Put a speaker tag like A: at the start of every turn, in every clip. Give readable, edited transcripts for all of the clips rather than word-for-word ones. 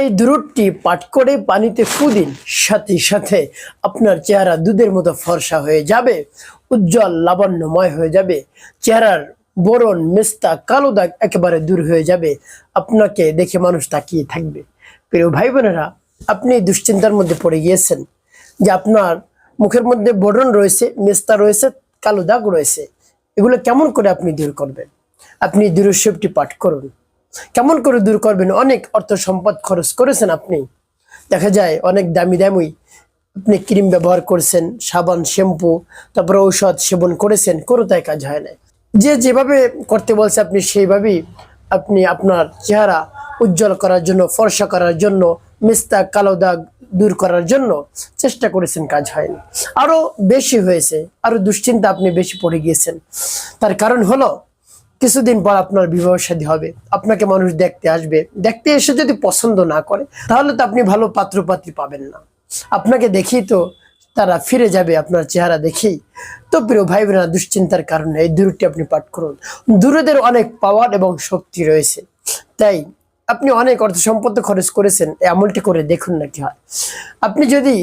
A: এই দুরূদটি পাঠ করে পানিতে ফু দিন, সাথে সাথে আপনার চেহারা দুধের মতো ফর্সা হয়ে যাবে, উজ্জ্বল লাবণ্যময় হয়ে যাবে। চেহারার বরণ, মেস্তা, কালো দাগ একেবারে দূর হয়ে যাবে। আপনাকে দেখে মানুষ তাকিয়ে থাকবে। প্রিয় ভাই বোনেরা, আপনি দুশ্চিন্তার মধ্যে পড়ে গিয়েছেন যে আপনার মুখের মধ্যে বরণ রয়েছে, মেস্তা রয়েছে, কালো দাগ রয়েছে। এগুলো কেমন করে আপনি দূর করবেন? আপনি দুরূদ শরীফটি পাঠ করুন। কেমন করে দূর করবেন? অনেক অর্থ সম্পদ খরচ করেছেন আপনি, দেখা যায় অনেক দামি দামি আপনি ক্রিম ব্যবহার করেছেন, সাবান, শ্যাম্পু, তারপরে ঔষধ সেবন করেছেন, কোনোটাই কাজ হয় না। যে যেভাবে করতে বলছে আপনি সেইভাবেই আপনি আপনার চেহারা উজ্জ্বল করার জন্য, ফর্সা করার জন্য, মেস্তা, কালো দাগ দূর করার জন্য চেষ্টা করেছেন, কাজ হয়নি। আরো বেশি হয়েছে, আরো দুশ্চিন্তা আপনি বেশি পড়ে গিয়েছেন। তার কারণ হলো কিছুদিন পর আপনার বিবাহ শাদী হবে, আপনাকে মানুষ দেখতে আসবে। দেখতে এসে যদি পছন্দ না করে, তাহলে তো আপনি ভালো পাত্রপাত্রী পাবেন না। আপনাকে দেখেই তো তারা ফিরে যাবে, আপনার চেহারা দেখেই। তো প্রিয় ভাই বোনেরা, দুশ্চিন্তার কারণে এই দুরূদটি আপনি পাঠ করুন। দুরূদের অনেক পাওয়ার এবং শক্তি রয়েছে, তাই আপনি অনেক অর্থ সম্পদ খরচ করেছেন, এই আমলটি করে দেখুন না কি হয়। আপনি যদি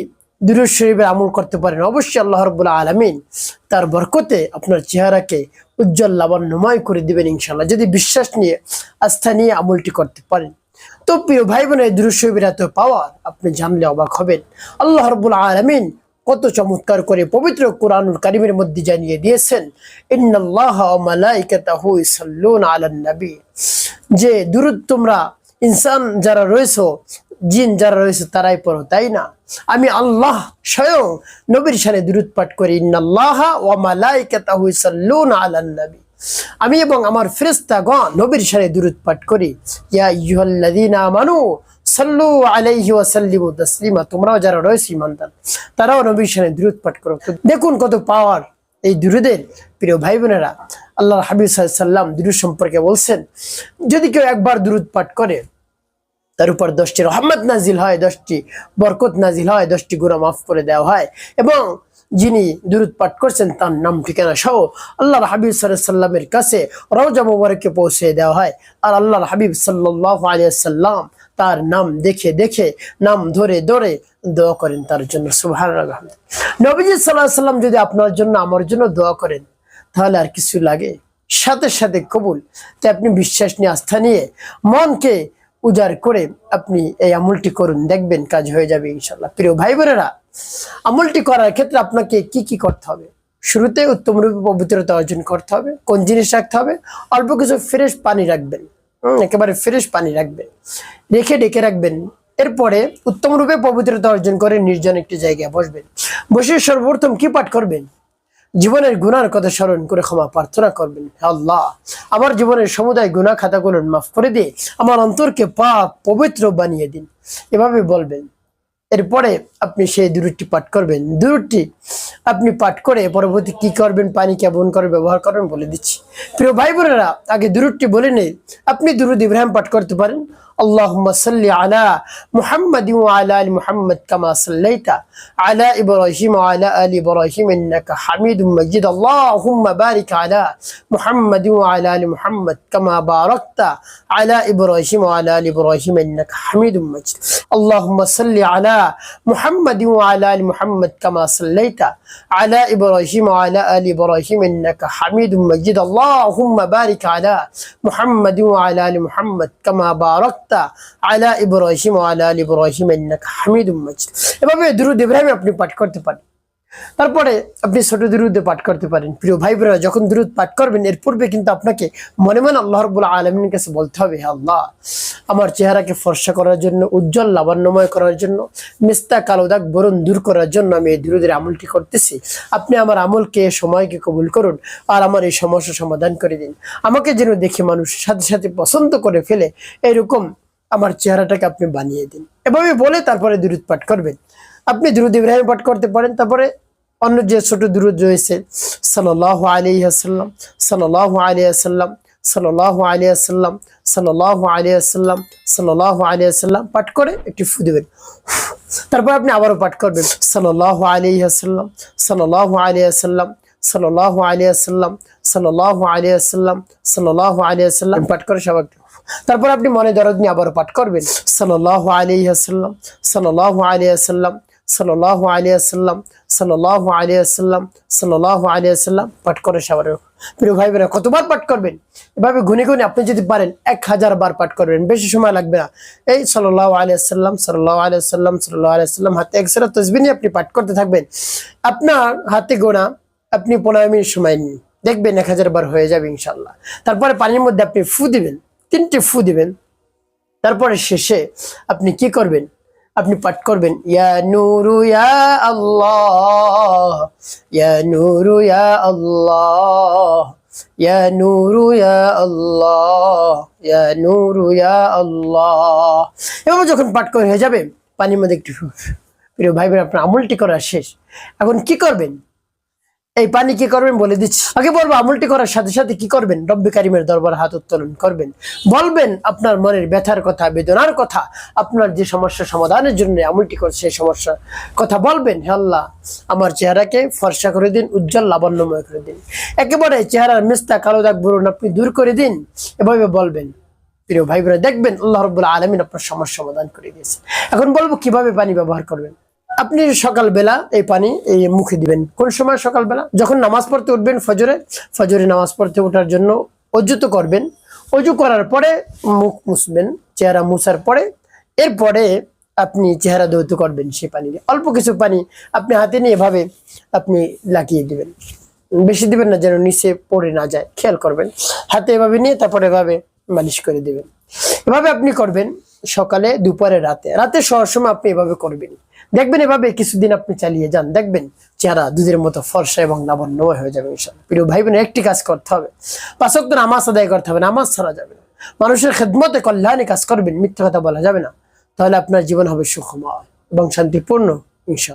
A: দুরূদ শরীফের আমল করতে পারেন, অবশ্যই আল্লাহ রাব্বুল আলামিন তার বরকতে আপনার চেহারাকে উজ্জ্বল লাবণ্যময় করে দিবেন ইনশাআল্লাহ, যদি বিশ্বাস নিয়ে, আস্থা নিয়ে আমলটি করতে পারেন। তো প্রিয় ভাই বোনের, দুরূদ শরীফের এত পাওয়ার আপনি জানলে অবাক হবেন। আল্লাহ রাব্বুল আলামিন কত চমৎকার করে পবিত্র কোরআনুল কারীমের মধ্যে জানিয়ে দিয়েছেন, ইন্নাল্লাহা ওয়া মালাইকাতাহু ইউসাল্লুনা আলান নবী, যে দুরূদ তোমরা ইনসান যারা রয়েছে, জিন যারা রয়েছে তারাই পড়ো, তাই না? আমি আল্লাহ স্বয়ং নবীর শানে দুরূদ পাঠ করি। ইন্নাল্লাহা ওয়া মালাইকাতাহু ইউসাল্লুনা আলান নবী, আমি এবং আমার ফেরেশতাগণ নবীর শানে দুরূদ পাঠ করি। ইয়া আইয়ুহাল্লাযীনা আমানু সাল্লু আলাইহি ওয়া সাল্লিমু তাসলিমা, তোমরাও যারা রয়েছে ঈমানদার, তারাও নবীর শানে দুরূদ পাঠ করো। তো দেখুন কত পাওয়ার এই দুরূদের। প্রিয় ভাই বোনেরা, আল্লাহর হাবিব সাল্লাল্লাহু আলাইহি ওয়াসাল্লাম দুরূদ সম্পর্কে বলছেন, যদি কেউ একবার দুরূদ পাঠ করে, তার উপর 10টি রহমত নাজিল হয়, 10টি বরকত নাজিল হয়, 10টি গুনাহ মাফ করে দেওয়া হয়, এবং যিনি দুরূদ পাঠ করছেন তার নাম ঠিকানা সহ আল্লাহর হাবিব সাল্লাল্লাহু আলাইহি ওয়াসাল্লামের কাছে রওজা মুবারকে পৌঁছে দেওয়া হয়। আর আল্লাহর হাবিব সাল্লাল্লাহু আলাইহি ওয়াসাল্লাম তার নাম দেখে দেখে, নাম ধরে ধরে দোয়া করেন তার জন্য। সুবহানাল্লাহ। নবীজি সাল্লাল্লাহু আলাইহি ওয়াসাল্লাম যদি আপনার জন্য, আমার জন্য দোয়া করেন, তাহলে আর কিছু লাগে? সাথে সাথে কবুল। তাই আপনি বিশ্বাস নিয়ে, আস্থা নিয়ে, মনকে উজাড় করে আপনি এই আমলটি করুন, দেখবেন কাজ হয়ে যাবে ইনশাআল্লাহ। প্রিয় ভাই বোনেরা, আমলটি করার ক্ষেত্রে আপনাকে কি কি করতে হবে? শুরুতে উত্তম রূপে পবিত্রতা অর্জন করতে হবে। কোন জিনিস রাখতে হবে? অল্প কিছু ফ্রেশ পানি রাখবেন, একেবারে ফ্রেশ পানি রাখবেন, রেখে ডেকে রাখবেন। এরপরে উত্তম রূপে পবিত্রতা অর্জন করে নির্জন একটি জায়গায় বসবেন। বসে সর্বপ্রথম কি পাঠ করবেন? জীবনের গুনার কথা স্মরণ করে ক্ষমা প্রার্থনা করবেন। আল্লাহ, আমার জীবনের সমুদায় গুনাহ খাতাগুলো মাফ করে দিয়ে আমার অন্তরকে পাক পবিত্র বানিয়ে দিন, এভাবে বলবেন। এরপরে আপনি সেই দুরূদটি পাঠ করবেন। দুরূদটি আপনি পাঠ করে পরবর্তী কি করবেন, পানি কেমন করে ব্যবহার করবেন বলে দিচ্ছি। প্রিয় ভাই বোনেরা, আগে দুরূদটি বলে নেই। আপনি দুরূদ ইব্রাহিম পাঠ করতে পারেন। আল্লাহুম্মা সাল্লি আলা মুহাম্মাদিন ওয়া আলা আলি মুহাম্মাদ কামা সাল্লাইতা আলা ইব্রাহিম ওয়া আলা আলি ইব্রাহিম ইন্নাকা হামিদুম মাজিদ। আল্লাহুম্মা বারিক আলা মুহাম্মাদিন ওয়া আলা আলি মুহাম্মাদ কামা বারাকতা আলা ইব্রাহিম ওয়া আলা আলি ইব্রাহিম ইন্নাকা হামিদুম মাজিদ। আল্লাহুম্মা সাল্লি আলা মুহাম্মাদিন ওয়া আলা আলি মুহাম্মাদ কামা সাল্লাইতা আলা ইব্রাহিম ওয়া আলা আলি ইব্রাহিম ইন্নাকা হামিদুম মাজিদ। আল্লাহুম্মা বারিক আলা মুহাম্মাদিন ওয়া আলা আলি মুহাম্মাদ কামা বারাকতা আলা ইব্রাহিম ওয়া আলা আলি ইব্রাহিম ইন্নাকা হামিদুম মাজিদ। এভাবে দুরূদ ইব্রাহিম আপনি পাঠ করতে পারেন। তারপরে আপনি ছোট দুরূদ পাঠ করতে পারেন। প্রিয় ভাই বোনেরা, যখন দুরূদ পাঠ করবেন, এর পূর্বে কিন্তু আপনাকে মনে মনে আল্লাহ রাব্বুল আলামিনের কাছে বলতে হবে, হে আল্লাহ, আমার চেহারাকে ফর্সা করার জন্য, উজ্জ্বল লাবণ্যময় করার জন্য, মিস্তা কালো দাগ বরণ দূর করার জন্য আমি এই দুরূদের আমলটি করতেছি। আপনি আমার আমলকে, সময়কে কবুল করুন, আর আমার এই সমস্যা সমাধান করে দিন। আমাকে যেন দেখে মানুষ সাথে সাথে পছন্দ করে ফেলে, এরকম আমার চেহারাটাকে আপনি বানিয়ে দিন। এভাবে বলে তারপরে দুরূদ পাঠ করবেন। আপনি দুরূদ ইব্রাহিম পাঠ করতে পারেন। তারপরে অন্য যে ছোট দুরূদ রয়েছে, সাল্লাল্লাহু আলাইহি ওয়াসাল্লাম, সাল্লাল্লাহু আলাইহি ওয়াসাল্লাম, সাল্লাল্লাহু আলাইহি ওয়াসাল্লাম, সাল্লাল্লাহু আলাইহি ওয়াসাল্লাম, সাল্লাল্লাহু আলাইহি ওয়াসাল্লাম পাঠ করে একটি ফু দিবেন। তারপর আপনি আবারও পাঠ করবেন, সাল্লাল্লাহু আলাইহি ওয়াসাল্লাম, সাল্লাল্লাহু আলাইহি ওয়াসাল্লাম, সাল্লাল্লাহু আলাইহি ওয়াসাল্লাম, সাল্লাল্লাহু আলাইহি ওয়াসাল্লাম, সাল্লাল্লাহু আলাইহি ওয়াসাল্লাম পাঠ করে সবাই তারপর আপনি মনে দরদ নিয়ে আবার পাঠ করবেন সাল্লাল্লাহু আলাইহি ওয়াসাল্লাম, সাল্লাল্লাহু আলাইহি ওয়াসাল্লাম, সাল্লাল্লাহু আলাইহি ওয়াসাল্লাম, সাল্লাল্লাহু আলাইহি ওয়াসাল্লাম, সাল্লাল্লাহু আলাইহি ওয়াসাল্লাম পাঠ করে সবার। প্রিয় ভাই বোনেরা, কতবার পাঠ করবেন? এভাবে গুনে গুনে আপনি যদি পারেন 1000 বার পাঠ করবেন, বেশি সময় লাগবে না। এই সাল্লাল্লাহু আলাইহি ওয়াসাল্লাম, সাল্লাল্লাহু আলাইহি ওয়াসাল্লাম, সাল্লাল্লাহু আলাইহি ওয়াসাল্লাম হাতে 1 সূরা তাসবিহ নিয়ে আপনি পাঠ করতে থাকবেন। আপনার হাতে গোনা আপনি 15 মিনিট সময় নিন, দেখবেন 1000 বার হয়ে যাবে ইনশাআল্লাহ। তারপরে পানির মধ্যে আপনি ফু দিবেন, 3টে ফু দিবেন। তারপরে শেষে আপনি কি করবেন? আপনি পাঠ করবেন ইয়া নূরু ইয়া আল্লাহ, ইয়া নূরু ইয়া আল্লাহ, ইয়া নূরু ইয়া আল্লাহ, ইয়া নূরু ইয়া আল্লাহ। এভাবে যখন পাঠ করে হয়ে যাবে, পানির মধ্যে একটু, প্রিয় ভাই বোন, আপনার আমলটি করা শেষ। এখন কি করবেন? এই পানি কি করবেন বলে দিচ্ছি। আগে বলবো আমলটি করার সাথে সাথে কি করবেন? রব্বে কারিমের দরবার হাত উত্তোলন করবেন, বলবেন আপনার মনের ব্যথার কথা, বেদনার কথা, আপনার যে সমস্যা সমাধানের জন্য আমলটি করছে সেই সমস্যার কথা বলবেন। হে আল্লাহ, আমার চেহারাকে ফর্সা করে দিন, উজ্জ্বল লাবণ্যময় করে দিন, একেবারে চেহারার মিস্তা কালো দাগ ব্রণ আপনি দূর করে দিন। এভাবে বলবেন। প্রিয় ভাই বোনেরা, দেখবেন আল্লাহ রাব্বুল আলামিন আপনার সমস্যা সমাধান করে দিয়েছে। এখন বলবো কিভাবে পানি ব্যবহার করবেন। আপনি সকালবেলা এই পানি এই মুখে দিবেন। কোন সময়? সকালবেলা যখন নামাজ পড়তে উঠবেন, ফজরে নামাজ পড়তে ওঠার জন্য অজু তো করবেন। অজু করার পরে মুখ মুছবেন, চেহারা মুছার পরে এরপরে আপনি চেহারা ধৌত করবেন সেই পানি দিয়ে। অল্প কিছু পানি আপনি হাতে নিয়ে এভাবে আপনি লাগিয়ে দিবেন, বেশি দিবেন না যেন নিচে পড়ে না যায়, খেয়াল করবেন। হাতে এভাবে নিয়ে তারপরে এভাবে মালিশ করে দিবেন। এভাবে আপনি করবেন সকালে, দুপুরে, রাতে শোয়ার সময় আপনি এভাবে করবেন। দেখবেন এভাবে কিছুদিন আপনি চালিয়ে যান, দেখবেন চেহারা দুধের মতো ফর্সা এবং লাবণ্যময় হয়ে যাবে ইনশাআল্লাহ। প্রিয় ভাই বোন, একটি কাজ করতে হবে, 5 ওয়াক্ত নামাজ আদায় করতে হবে, নামাজ ছাড়া যাবে না। মানুষের খেদমতে কল্যাণে কাজ করবেন, মিথ্যা কথা বলা যাবে না। তাহলে আপনার জীবন হবে সুখময় এবং শান্তিপূর্ণ ইনশাআল্লাহ।